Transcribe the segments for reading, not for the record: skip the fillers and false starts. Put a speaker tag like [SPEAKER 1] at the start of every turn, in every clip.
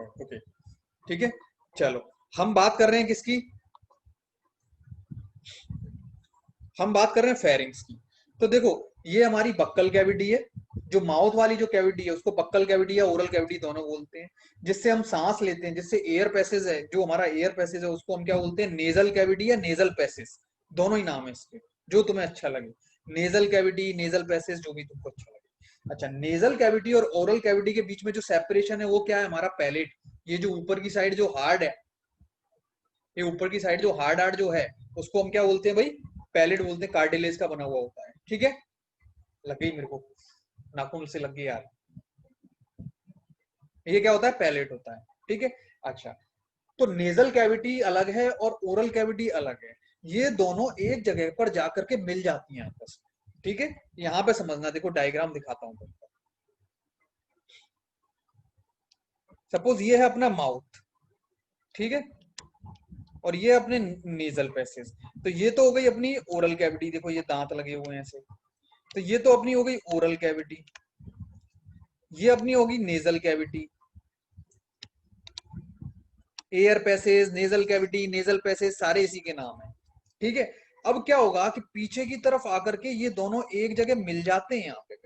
[SPEAKER 1] Cord. Okay ठीक है, चलो हम बात कर रहे हैं किसकी, हम बात कर रहे हैं फेरिंग्स की। तो देखो ये हमारी बक्कल कैविटी है, जो माउथ वाली जो कैविटी है उसको बक्कल कैविटी या ओरल कैविटी दोनों बोलते हैं, जिससे हम सांस लेते हैं, जिससे एयर पैसेज है, जो हमारा एयर पैसेज है उसको हम क्या बोलते हैं, नेजल कैविटी या नेजल पैसेज, दोनों ही नाम है इसके, जो तुम्हें अच्छा लगे, नेजल कैविटी, नेजल पैसेज, जो भी तुमको अच्छा लगे। अच्छा, नेजल कैविटी और ओरल कैविटी के बीच में जो सेपरेशन है वो क्या है, हमारा पैलेट, ये जो ऊपर की साइड जो हार्ड है, ये ऊपर की साइड जो हार्ड हार्ड जो है उसको हम क्या बोलते हैं भाई, पैलेट बोलते हैं, कार्टिलेज का बना हुआ होता है। ठीक है, लग गई मेरे को, नाखून से लग गई यार, ये क्या होता है, पैलेट होता है। ठीक है, अच्छा, तो नेजल कैविटी अलग है और ओरल कैविटी अलग है, ये दोनों एक जगह पर जाकर के मिल जाती हैं आपस में। ठीक है, यहाँ पे समझना, देखो डायग्राम दिखाता हूँ तुमको। सपोज ये है अपना माउथ, ठीक है, और ये अपने नेजल पैसेज, तो ये तो हो गई अपनी ओरल कैविटी, देखो ये दांत लगे हुए हैं ऐसे, तो ये तो अपनी हो गई ओरल कैविटी, ये अपनी होगी nasal cavity, air passage, nasal cavity, nasal passage, सारे इसी के नाम है। ठीक है, अब क्या होगा कि पीछे की तरफ आकर के ये दोनों एक जगह मिल जाते हैं, यहाँ पे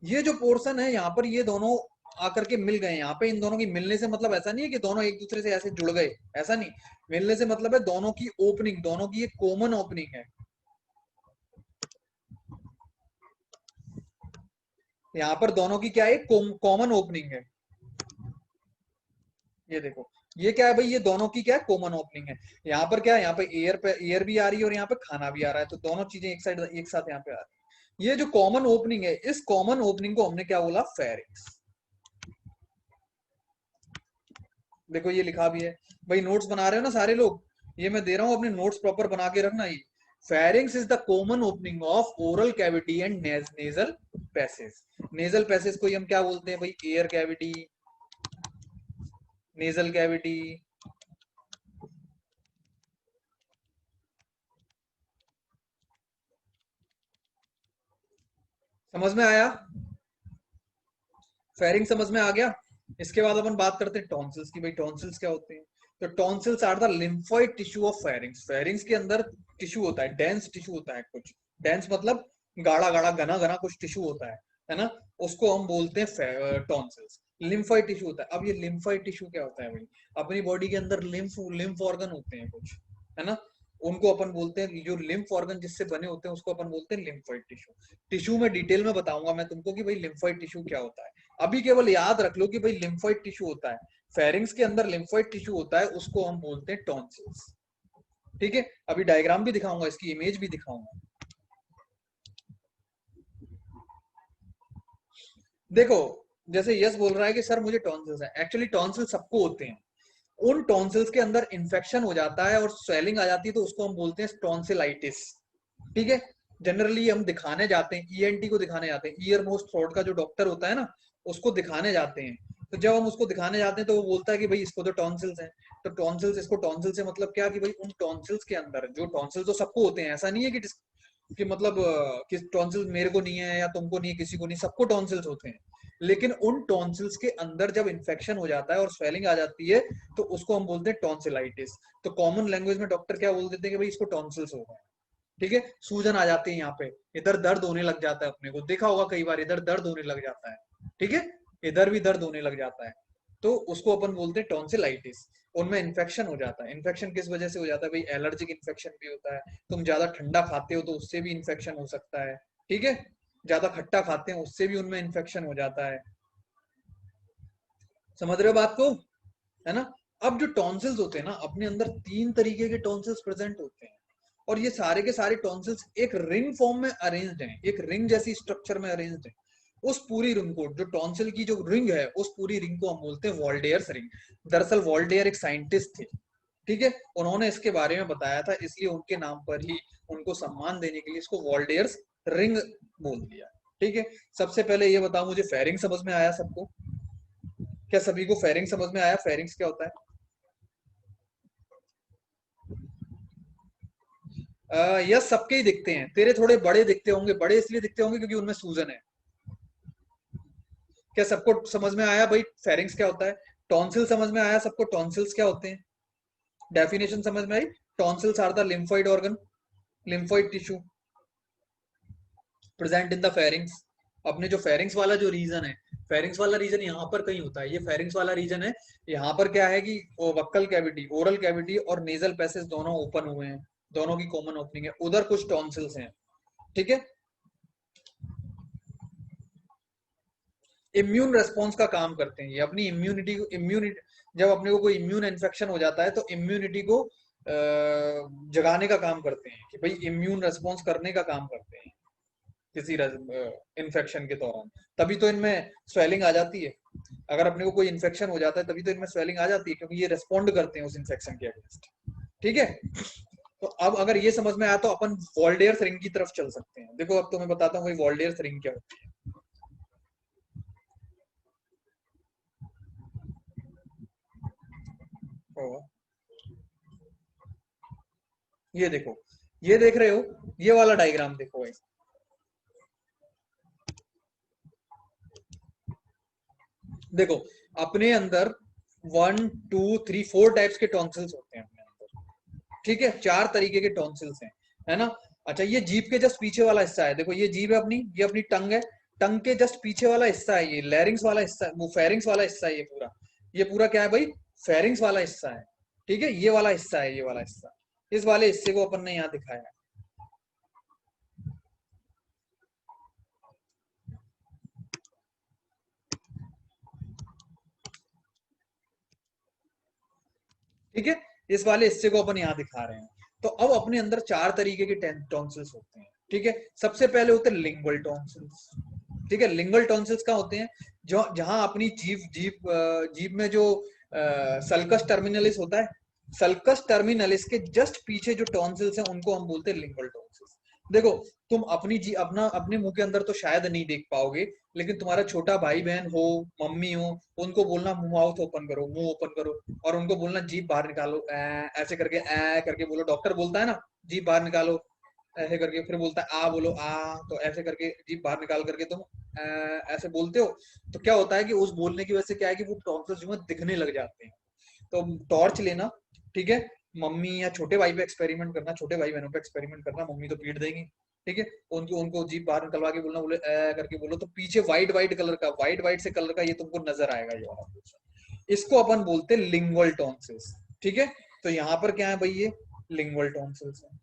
[SPEAKER 1] ये जो पोर्शन है यहाँ पर, ये दोनों आकर के मिल गए यहाँ पे, इन दोनों की मिलने से मतलब ऐसा नहीं है कि दोनों एक दूसरे से ऐसे जुड़ गए, ऐसा नहीं, मिलने से मतलब है दोनों की ओपनिंग, दोनों की एक कॉमन ओपनिंग है, यहाँ पर दोनों की क्या है, कॉमन ओपनिंग है। ये देखो, ये क्या है भाई, ये दोनों की क्या है, कॉमन ओपनिंग है। यहाँ पर क्या है, यहाँ पे एयर भी आ रही है और यहाँ पे खाना भी आ रहा है, तो दोनों चीजें एक साइड एक साथ यहाँ पे आ रही है। ये जो कॉमन ओपनिंग है, इस कॉमन ओपनिंग को हमने क्या बोला, फेरिंग्स। देखो ये लिखा भी है भाई, नोट्स बना रहे हो ना सारे लोग, ये मैं दे रहा हूँ, अपने नोट्स प्रॉपर बना के रखना। ये pharynx is the common opening of oral cavity and nasal passage. Nasal passage को हम क्या बोलते हैं भाई, एयर कैविटी, नेजल कैविटी। समझ में आया, फेरिंग समझ में आ गया। इसके बाद अपन बात करते हैं टॉन्सिल्स की, भाई टॉन्सिल्स क्या होते हैं। तो tonsils are the lymphoid tissue of pharynx. Pharynx के अंदर टिश्यू होता है, डेंस टिश्यू होता है कुछ, डेंस मतलब गाढ़ा गाढ़ा घना घना कुछ टिश्यू होता है ना, उसको हम बोलते हैं टॉन्सिल्स। लिम्फोइड टिश्यू होता है। अब ये लिम्फोइड टिश्यू क्या होता है भाई, अपनी बॉडी के अंदर लिम्फ ऑर्गन होते हैं कुछ, है ना, उनको अपन बोलते हैं, जो लिम्फ ऑर्गन जिससे बने होते हैं उसको अपन बोलते हैं लिम्फोइड टिश्यू। टिश्यू में डिटेल में बताऊंगा मैं तुमको कि भाई लिम्फोइड टिश्यू क्या होता है, अभी केवल याद रख लो कि भाई लिम्फोइड टिश्यू होता है, फेरिंग्स के अंदर लिम्फोइड टिश्यू होता है, उसको हम बोलते हैं टॉन्सिल्स। ठीक है, अभी डायग्राम भी दिखाऊंगा, इसकी इमेज भी दिखाऊंगा। देखो, जैसे यस बोल रहा है कि सर मुझे टॉन्सिल्स है, एक्चुअली टॉन्सिल सबको होते हैं, उन टॉन्सिल्स के अंदर इंफेक्शन हो जाता है और स्वेलिंग आ जाती है, तो उसको हम बोलते हैं टॉन्सिलाइटिस। ठीक है, जनरली हम दिखाने जाते हैं, ईएनटी को दिखाने जाते हैं, ईयर नोज थ्रोट का जो डॉक्टर होता है ना, उसको दिखाने जाते हैं। तो जब हम उसको दिखाने जाते हैं तो वो बोलता है कि भाई इसको तो टॉन्सिल्स हैं। तो टॉन्सिल्स, इसको टॉन्सिल से मतलब क्या, कि भाई उन टॉन्सिल्स के अंदर, जो टॉन्सिल्स तो सबको होते हैं, ऐसा नहीं है कि मतलब कि टॉन्सिल्स मेरे को नहीं है या तुमको नहीं है, किसी को नहीं, सबको टॉन्सिल्स होते हैं। लेकिन उन टॉन्सिल्स के अंदर जब इन्फेक्शन हो जाता है और स्वेलिंग आ जाती है, तो उसको हम बोलते हैं टॉन्सिलाइटिस। तो कॉमन लैंग्वेज में डॉक्टर क्या बोल देते हैं कि भाई इसको टॉन्सिल्स हो गए। ठीक है, सूजन आ जाती है यहाँ पे, इधर दर्द होने लग जाता है, अपने को देखा होगा कई बार, इधर दर्द होने लग जाता है। ठीक है, इधर भी दर्द होने लग जाता है, तो उसको अपन बोलते हैं टॉन्सिलाइटिस। उनमें इन्फेक्शन हो जाता है। इन्फेक्शन किस वजह से हो जाता है भाई, एलर्जिक इन्फेक्शन भी होता है, तुम ज्यादा ठंडा खाते हो तो उससे भी इन्फेक्शन हो सकता है। ठीक है, ज्यादा खट्टा खाते हैं उससे भी उनमें इन्फेक्शन हो जाता है। समझ रहे हो बात को, है ना। अब जो टॉन्सिल्स होते हैं ना, अपने अंदर 3 तरीके के टॉन्सिल्स प्रेजेंट होते हैं, और ये सारे के सारे टॉन्सिल्स एक रिंग फॉर्म में अरेंज्ड हैं, एक रिंग जैसी स्ट्रक्चर में अरेंज्ड है। उस पूरी रिंग को, जो टॉन्सिल की जो रिंग है, उस पूरी रिंग को हम बोलते हैं वॉल्डेयर्स रिंग। दरअसल वॉल्डेयर एक साइंटिस्ट थे, ठीक है, उन्होंने इसके बारे में बताया था, इसलिए उनके नाम पर ही, उनको सम्मान देने के लिए इसको वॉल्डेयर्स रिंग बोल दिया। ठीक है, सबसे पहले ये बताओ मुझे, फेरिंग समझ में आया सबको, क्या सभी को फेरिंग समझ में आया, फेरिंग्स क्या होता है। यस, सबके ही दिखते हैं, तेरे थोड़े बड़े दिखते होंगे, बड़े इसलिए दिखते होंगे क्योंकि उनमें सूजन है। क्या सबको समझ में आया भाई फेरिंग्स क्या होता है। टॉन्सिल समझ में आया सबको? टॉन्सिल्स क्या होते हैं? डेफिनेशन समझ में आई? Tonsils are the lymphoid organ, lymphoid tissue present in the pharynx. अपने जो फेरिंग्स वाला जो रीजन है, फेरिंग्स वाला रीजन यहाँ पर कहीं होता है, ये फेरिंग्स वाला रीजन है। यहाँ पर क्या है कि वक्कल कैविटी, ओरल कैविटी और नेजल पैसेज दोनों ओपन हुए हैं, दोनों की कॉमन ओपनिंग है, उधर कुछ टॉन्सिल्स हैं। ठीक है, इम्यून रेस्पॉन्स का काम करते हैं ये, अपनी इम्यूनिटी को, इम्यूनिटी जब अपने को कोई इम्यून इन्फेक्शन हो जाता है तो इम्यूनिटी को जगाने का काम करते हैं, कि भाई इम्यून रेस्पॉन्स करने का काम करते हैं किसी इन्फेक्शन के दौरान। तभी तो इनमें स्वेलिंग आ जाती है। अगर अपने को कोई इन्फेक्शन हो जाता है तभी तो इनमें स्वेलिंग आ जाती है, क्योंकि ये रेस्पॉन्ड करते हैं उस इन्फेक्शन के अगेंस्ट। ठीक है, तो अब अगर ये समझ में आया तो अपन वॉल्डेयर्स रिंग की तरफ चल सकते हैं। देखो अब तो मैं बताता हूँ भाई वॉल्डेयर्स रिंग क्या होती है। ये देखो, ये देख रहे हो, ये वाला डायग्राम देखो भाई। देखो अपने अंदर 1 2 3 4 टाइप्स के टॉन्सिल्स होते हैं अपने अंदर। ठीक है, 4 तरीके के टॉन्सिल्स हैं, है ना। अच्छा, ये जीभ के जस्ट पीछे वाला हिस्सा है, देखो ये जीभ है अपनी, ये अपनी टंग है, टंग के जस्ट पीछे वाला हिस्सा है ये लैरिंग्स वाला हिस्सा, वो फेरिंग्स वाला हिस्सा है, ये पूरा क्या है भाई? फेरिंग्स वाला हिस्सा है। ठीक है, ये वाला हिस्सा है, ये वाला हिस्सा, इस वाले हिस्से को अपन ने यहाँ दिखाया है। ठीक है, इस वाले हिस्से को अपन यहाँ दिखा रहे हैं। तो अब अपने अंदर 4 तरीके के टॉन्सिल्स होते हैं। ठीक है, सबसे पहले होते हैं लिंगुअल टॉन्सिल्स। ठीक है, लिंगुअल टॉन्सिल्स क्या होते हैं? जो जहां अपनी जीभ जीभ जीभ में जो सल्कस टर्मिनलिस होता है, सल्कस टर्मिनलिस के जस्ट पीछे जो टॉन्सिल्स हैं उनको हम बोलते हैं लिंगुअल टॉन्सिल्स। देखो तुम अपनी जी अपना अपने मुंह के अंदर तो शायद नहीं देख पाओगे, लेकिन तुम्हारा छोटा भाई बहन हो, मम्मी हो, उनको बोलना माउथ ओपन करो, मुंह ओपन करो, और उनको बोलना जीभ बाहर निकालो, ऐसे करके करके बोलो। डॉक्टर बोलता है ना जीभ बाहर निकालो ऐसे करके, फिर बोलता है आ बोलो आ, तो ऐसे करके जीभ बाहर निकाल करके तुम ऐसे बोलते हो। तो क्या होता है कि उस बोलने की वजह से क्या है कि वो टॉन्सिल्स जो है दिखने लग जाते हैं। तो टॉर्च लेना, ठीक है, मम्मी या छोटे भाई पे एक्सपेरिमेंट करना, छोटे भाई बहनों पे एक्सपेरिमेंट करना, मम्मी तो पीट देंगी। ठीक है, उनको उनको जीभ बाहर निकलवा के बोलना, बोले करके बोलो, तो पीछे व्हाइट व्हाइट कलर का, व्हाइट व्हाइट से कलर का ये तुमको नजर आएगा, ये वाला पोर्शन, इसको अपन बोलते हैं लिंगुअल टॉन्सिल्स। ठीक है, तो यहाँ पर क्या है भाई? ये लिंगुअल टॉन्सिल्स है।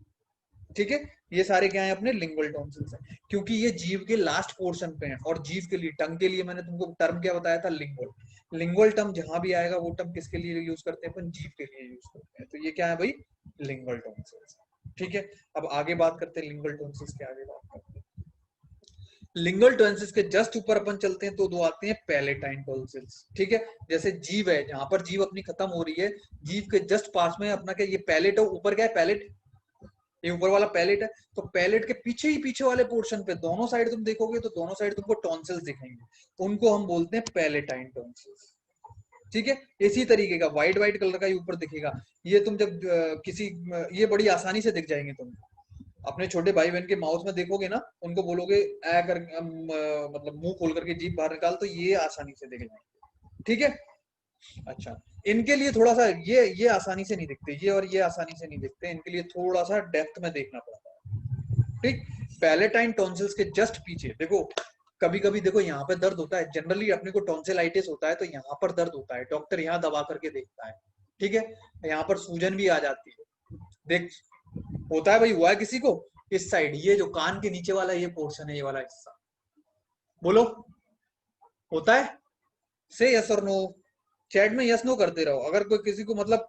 [SPEAKER 1] ठीक है, ये सारे क्या है? अपने लिंगुअल टॉन्सिल्स हैं, क्योंकि ये जीभ के लास्ट पोर्शन पे हैं। और जीभ के लिए, टंग के लिए मैंने तुमको टर्म क्या बताया था? लिंगुअल। लिंगुअल टर्म जहां भी आएगा वो टर्म किसके लिए यूज करते हैं? अपन जीभ के लिए यूज करते हैं। तो ये क्या है भाई? Lingual tonsils. ठीक है, अब आगे बात करते हैं लिंगुअल टॉन्सिल्स के, आगे बात करते हैं। लिंगुअल टॉन्सिल्स के जस्ट ऊपर अपन चलते हैं तो दो आते हैं पैलेटाइन टॉन्सिल्स। ठीक है, जैसे जीभ है, जहां पर जीभ अपनी खत्म हो रही है, जीभ के जस्ट पास में अपना क्या, ये पैलेट है, ऊपर क्या है? पैलेट, ये ऊपर वाला पैलेट है। तो पैलेट के पीछे ही पीछे वाले पोर्शन पे दोनों साइड तुम देखोगे तो दोनों साइड तुमको टॉन्सिल्स दिखेंगे, उनको हम बोलते हैं पैलेटाइन टॉन्सिल्स। ठीक है, इसी तरीके का व्हाइट व्हाइट कलर का ये ऊपर दिखेगा। ये तुम जब ये बड़ी आसानी से दिख जाएंगे तुम अपने छोटे भाई बहन के माउथ में देखोगे ना, उनको बोलोगे ऐ कर मतलब मुंह खोल करके जीभ बाहर निकाल, तो ये आसानी से दिख जाएंगे। ठीक है, अच्छा, इनके लिए थोड़ा सा ये आसानी से नहीं दिखते, ये और ये आसानी से नहीं दिखते, इनके लिए थोड़ा सा डेप्थ में देखना पड़ता है। ठीक, पैलेटाइन टॉन्सिल्स के जस्ट पीछे देखो, कभी कभी देखो यहाँ पे दर्द होता है, जनरली अपने को टॉन्सिलाइटिस होता है तो यहाँ पर दर्द होता है, डॉक्टर यहाँ दबा करके देखता है। ठीक है, यहाँ पर सूजन भी आ जाती है, देख होता है भाई, हुआ है किसी को? इस साइड, ये जो कान के नीचे वाला ये पोर्शन है, ये वाला हिस्सा, बोलो होता है? से यस और नो, चैट में यस नो करते रहो। अगर कोई किसी को मतलब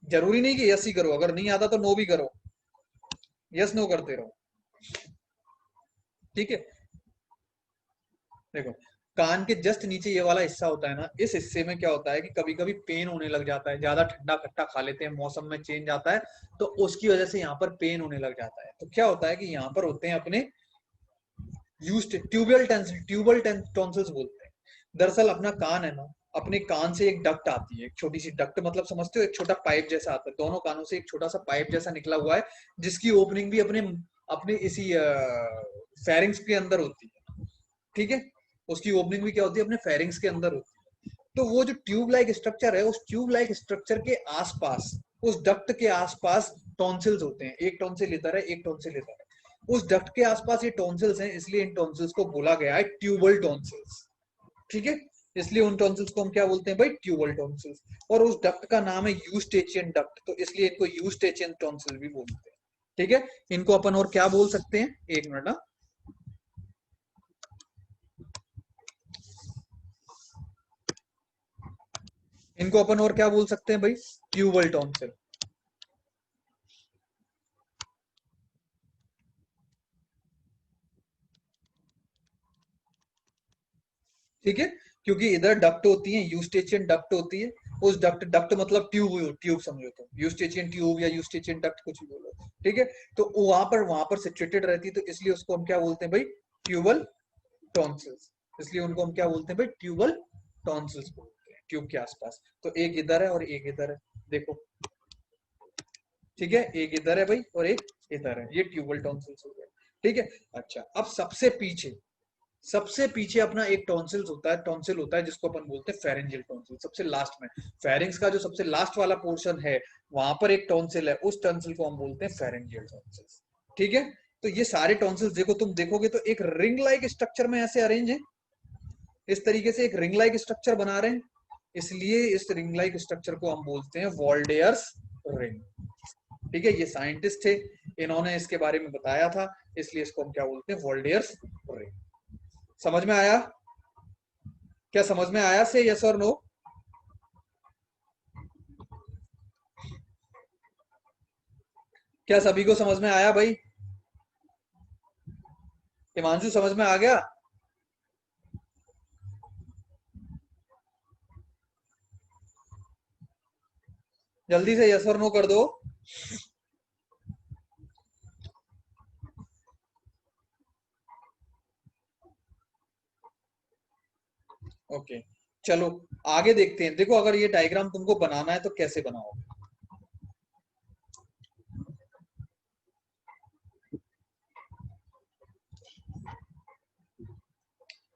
[SPEAKER 1] जरूरी नहीं कि यस ही करो, अगर नहीं आता तो नो भी करो, यस नो करते रहो। ठीक है, देखो कान के जस्ट नीचे ये वाला हिस्सा होता है ना, इस हिस्से में क्या होता है कि कभी कभी पेन होने लग जाता है, ज्यादा ठंडा खट्टा खा लेते हैं, मौसम में चेंज आता है, तो उसकी वजह से यहाँ पर पेन होने लग जाता है। तो क्या होता है कि यहाँ पर होते हैं अपने यूज्ड ट्यूबल टॉन्सिल्स बोलते हैं। दरअसल अपना कान है ना, अपने कान से एक डक्ट आती है, एक छोटी सी डक्ट, मतलब समझते हो, एक छोटा पाइप जैसा आता है, दोनों कानों से एक छोटा सा पाइप जैसा निकला हुआ है, जिसकी ओपनिंग भी अपने अपने इसी फेरिंग्स के अंदर होती है। ठीक है, उसकी ओपनिंग भी क्या होती है? अपने फेरिंग्स के अंदर होती है। तो वो जो ट्यूब लाइक स्ट्रक्चर है, उस ट्यूब लाइक स्ट्रक्चर के आसपास, उस डक्ट के आसपास टॉन्सिल्स होते हैं। एक टॉन्सिल इधर है, एक टॉन्सिल इधर है। उस डक्ट के आसपास ये टॉन्सिल्स हैं, इसलिए इन टॉन्सिल्स को बोला गया है ट्यूबल टॉन्सिल्स। ठीक है, इसलिए उन टॉन्सिल्स को हम क्या बोलते हैं भाई, ट्यूबल टॉन्सिल्स। और उस डक्ट का नाम है यूस्टेचियन डक्ट, तो इसलिए इनको यूस्टेचियन टॉन्सिल भी बोलते हैं। ठीक है, इनको अपन और क्या बोल सकते हैं, एक मिनट ना, इनको अपन और क्या बोल सकते हैं भाई, ट्यूबल टॉन्सिल। ठीक है, क्योंकि इधर डक्ट होती है, यूस्टेचियन डक्ट होती है। उस डक्ट, डक्ट मतलब ट्यूब, ट्यूब समझो, तो यूस्टेचियन ट्यूब या यूस्टेचियन डक्ट कुछ भी बोलो। ठीक है, तो वहां पर सिचुएटेड रहती है, तो इसलिए उसको हम क्या बोलते हैं भाई, ट्यूबल टॉन्सिल्स। इसलिए उनको हम क्या बोलते हैं भाई, ट्यूबल टॉन्सिल्स बोलते हैं, ट्यूब के आसपास। तो एक इधर है और एक इधर है, देखो। ठीक है, एक इधर है भाई और एक इधर है, ये ट्यूबल टॉन्सिल्स हो गए। ठीक है, अच्छा, अब सबसे पीछे अपना एक टॉन्सिल्स होता है, टॉन्सिल होता है जिसको अपन बोलते हैं फेरेंजियल टॉन्सिल, सबसे लास्ट में। फेरिंग्स का जो सबसे लास्ट वाला पोर्शन है, वहां पर एक टॉन्सिल है, उस टॉन्सिल को हम बोलते हैं फेरेंजियल टॉन्सिल्स। ठीक है, तो ये सारे टॉन्सिल्स देखो, तुम देखोगे तो एक रिंग लाइक स्ट्रक्चर में ऐसे अरेंज है, इस तरीके से एक रिंग लाइक स्ट्रक्चर बना रहे हैं। इसलिए इस रिंग लाइक स्ट्रक्चर को हम बोलते हैं वॉल्डेयर्स रिंग। ठीक है, ये साइंटिस्ट थे, इन्होंने इसके बारे में बताया था, इसलिए इसको हम क्या बोलते हैं, वॉल्डेयर्स रिंग। समझ में आया? क्या समझ में आया से यस और नो? क्या सभी को समझ में आया भाई? हिमांशु समझ में आ गया? जल्दी से यस और नो कर दो। ओके, चलो आगे देखते हैं। देखो, अगर ये डायग्राम तुमको बनाना है तो कैसे बनाओगे?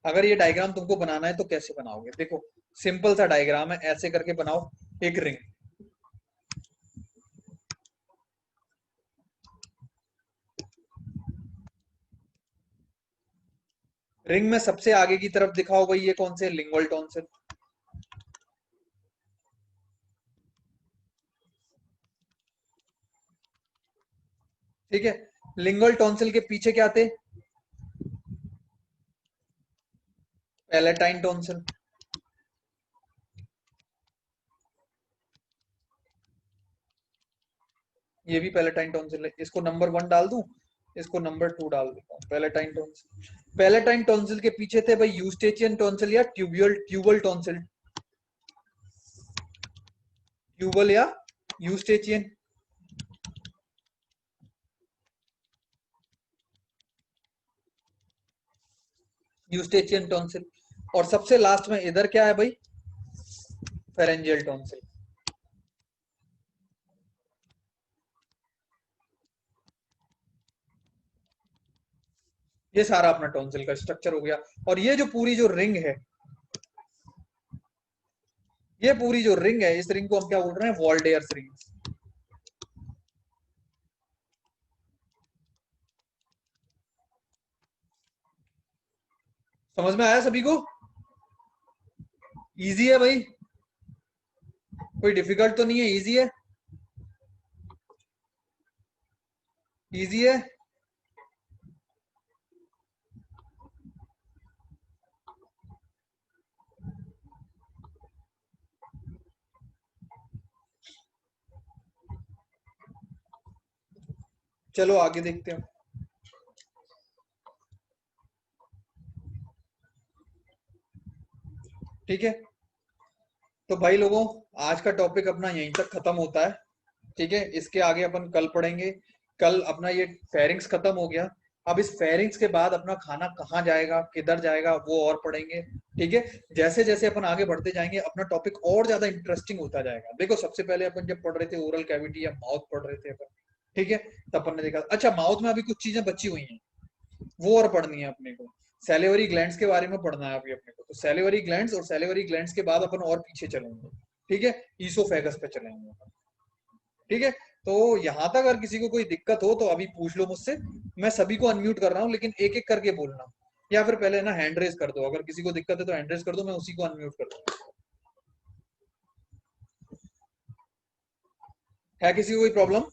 [SPEAKER 1] अगर ये डायग्राम तुमको बनाना है तो कैसे बनाओगे? देखो, सिंपल सा डायग्राम है, ऐसे करके बनाओ एक रिंग। रिंग में सबसे आगे की तरफ दिखाओ भाई, ये कौन से, लिंगुअल टॉन्सिल। ठीक है, लिंगुअल टॉन्सिल के पीछे क्या थे, पैलेटाइन टॉन्सिल। ये भी पैलेटाइन टॉन्सिल है, इसको नंबर 1 डाल दूं, इसको नंबर 2 डाल देता हूँ, पैलेटाइन टॉन्सिल। पैलेटाइन टॉन्सिल के पीछे थे भाई यूस्टेचियन टॉन्सिल या ट्यूबल टॉन्सिल। ट्यूबल या यूस्टेचियन। Eustachian tonsil. और सबसे लास्ट में इधर क्या है भाई, फेरेंजियल टॉन्सिल। ये सारा अपना टॉन्सिल का स्ट्रक्चर हो गया। और ये जो पूरी जो रिंग है, ये पूरी जो रिंग है, इस रिंग को हम क्या बोल रहे हैं, वॉल्डेयर्स रिंग। समझ में आया सभी को? इजी है भाई, कोई डिफिकल्ट तो नहीं है, इजी है, इजी है। चलो आगे देखते हैं। ठीक है, तो भाई लोगों, आज का टॉपिक अपना यहीं तक खत्म होता है। ठीक है, इसके आगे अपन कल पढ़ेंगे। कल अपना ये फेरिंग्स खत्म हो गया। अब इस फेरिंग्स के बाद अपना खाना कहाँ जाएगा, किधर जाएगा, वो और पढ़ेंगे। ठीक है, जैसे जैसे अपन आगे बढ़ते जाएंगे अपना टॉपिक और ज्यादा इंटरेस्टिंग होता जाएगा। देखो, सबसे पहले अपन जब पढ़ रहे थे ओरल कैविटी या माउथ पढ़ रहे थे अपन, ठीक है, तब अपन ने देखा, अच्छा माउथ में अभी कुछ चीजें बची हुई हैं, वो और पढ़नी है अपने को। सैलिवरी ग्लैंड्स के बारे में पढ़ना है अभी अपने को, तो सैलिवरी ग्लैंड्स, और सैलिवरी ग्लैंड्स के बाद अपन और पीछे चलेंगे, ठीक है, ईसोफेगस पे चलेंगे अपन, ठीक है। तो यहाँ तक अगर किसी को कोई दिक्कत हो तो अभी पूछ लो मुझसे, मैं सभी को अनम्यूट कर रहा हूँ, लेकिन एक एक करके बोलना, या फिर पहले ना हैंड रेज कर दो, अगर किसी को दिक्कत है तो हैंड रेज कर दो, मैं उसी को अनम्यूट कर दूंगा। है किसी को कोई प्रॉब्लम?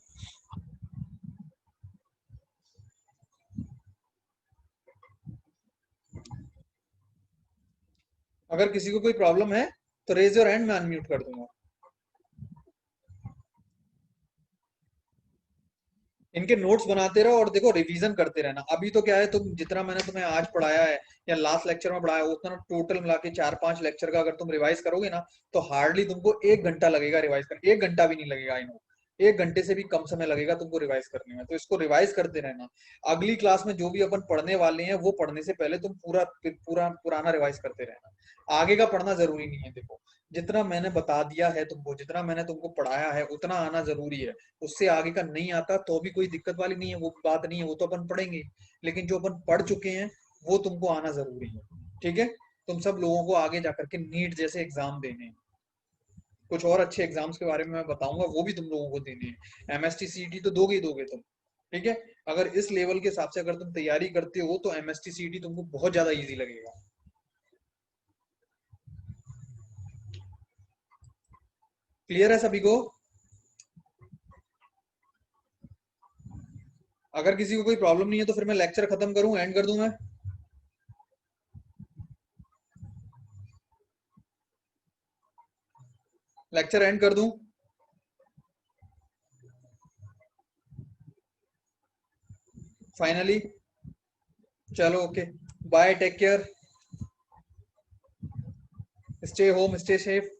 [SPEAKER 1] अगर किसी को कोई प्रॉब्लम है तो रेज योर हैंड, मैं अनम्यूट कर दूंगा। इनके नोट्स बनाते रहो और देखो रिवीजन करते रहना। अभी तो क्या है, तुम जितना मैंने तुम्हें आज पढ़ाया है या लास्ट लेक्चर में पढ़ाया उतना टोटल मिला के 4-5 लेक्चर का अगर तुम रिवाइज करोगे ना, तो हार्डली तुमको 1 घंटा लगेगा रिवाइज करने, 1 घंटा भी नहीं लगेगा, आई नो 1 घंटे से भी कम समय लगेगा तुमको रिवाइज करने में। तो इसको रिवाइज करते रहना। अगली क्लास में जो भी अपन पढ़ने वाले हैं वो पढ़ने से पहले तुम पूरा पूरा पुराना रिवाइज करते रहना। आगे का पढ़ना जरूरी नहीं है, देखो जितना मैंने बता दिया है तुमको, जितना मैंने तुमको पढ़ाया है उतना आना जरूरी है। उससे आगे का नहीं आता तो भी कोई दिक्कत वाली नहीं है, वो बात नहीं है, वो तो अपन पढ़ेंगे। लेकिन जो अपन पढ़ चुके हैं वो तुमको आना जरूरी है, ठीक है। तुम सब लोगों को आगे जाकर के नीट जैसे एग्जाम देने हैं, कुछ और अच्छे एग्जाम्स के बारे में मैं बताऊंगा, वो भी तुम लोगों को देने हैं। एमएसटी सीईटी तो दोगे ही दोगे तुम, ठीक है। अगर इस लेवल के हिसाब से अगर तुम तैयारी करते हो तो एमएसटी सीईटी तुमको बहुत ज्यादा इजी लगेगा। क्लियर है सभी को? अगर किसी को कोई प्रॉब्लम नहीं है तो फिर मैं लेक्चर खत्म करूं, एंड कर दूं मैं? लेक्चर एंड कर दूं? फाइनली? चलो okay, bye, take care, stay home, stay safe.